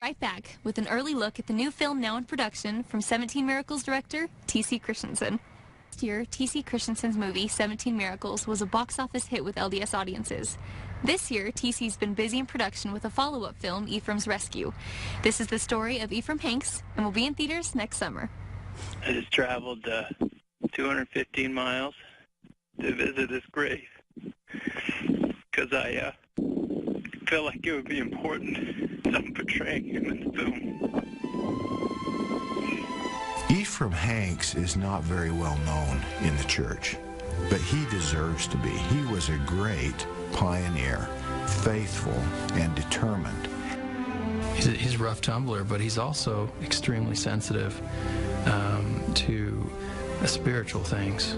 Right back with an early look at the new film now in production from 17 Miracles director T.C. Christensen. Last year, T.C. Christensen's movie 17 Miracles was a box office hit with LDS audiences. This year, T.C.'s been busy in production with a follow-up film, Ephraim's Rescue. This is the story of Ephraim Hanks and will be in theaters next summer. I just traveled 215 miles to visit his grave because I felt like it would be important that I'm portraying him in the film. Ephraim Hanks is not very well known in the church, but he deserves to be. He was a great pioneer, faithful and determined. He's a rough tumbler, but he's also extremely sensitive to spiritual things,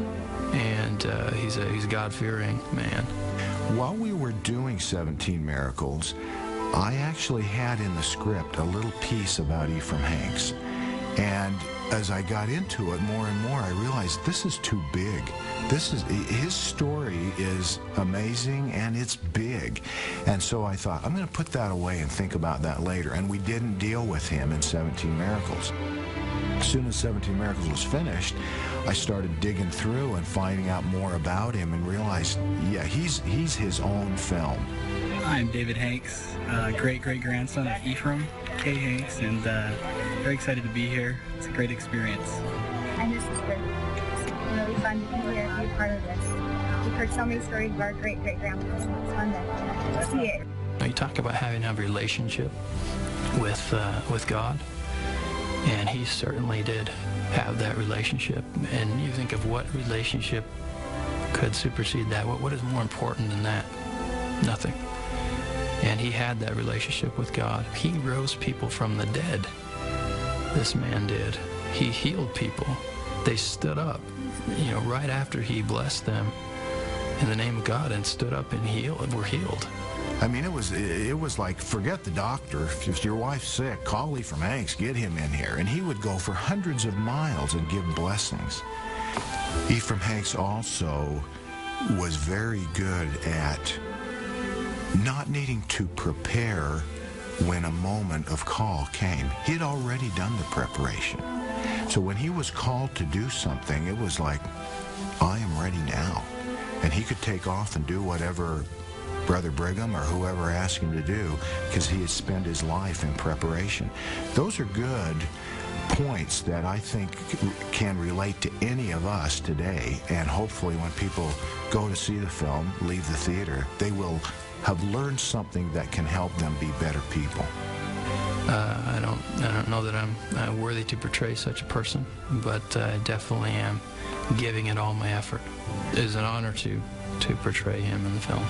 and he's a God-fearing man. While we were doing 17 Miracles, I actually had in the script a little piece about Ephraim Hanks. And as I got into it more and more, I realized this is too big. His story is amazing and it's big. And so I thought, I'm going to put that away and think about that later. And we didn't deal with him in 17 Miracles. As soon as 17 Miracles was finished, I started digging through and finding out more about him and realized, yeah, he's his own film. I'm David Hanks, great-great-grandson of Ephraim K. Hanks, and very excited to be here. It's a great experience. I'm his sister. It's really fun to be here and be a part of this. We've heard so many stories of our great-great-grandpas, and it's fun to see it. You talk about having a relationship with God, and he certainly did have that relationship. And you think of what relationship could supersede that? What is more important than that? Nothing. And he had that relationship with God. He rose people from the dead. This man did. He healed people. They stood up, right after he blessed them in the name of God and stood up and were healed. I mean, it was like, forget the doctor. If your wife's sick, call Ephraim Hanks, get him in here. And he would go for hundreds of miles and give blessings. Ephraim Hanks also was very good at not needing to prepare when a moment of call came. He'd already done the preparation. So when he was called to do something, it was like, I am ready now. And he could take off and do whatever Brother Brigham or whoever asked him to do, because he had spent his life in preparation. Those are good points that I think can relate to any of us today, and hopefully when people go to see the film, leave the theater, they will have learned something that can help them be better people. I don't know that I'm worthy to portray such a person, but I definitely am giving it all my effort. It is an honor to portray him in the film.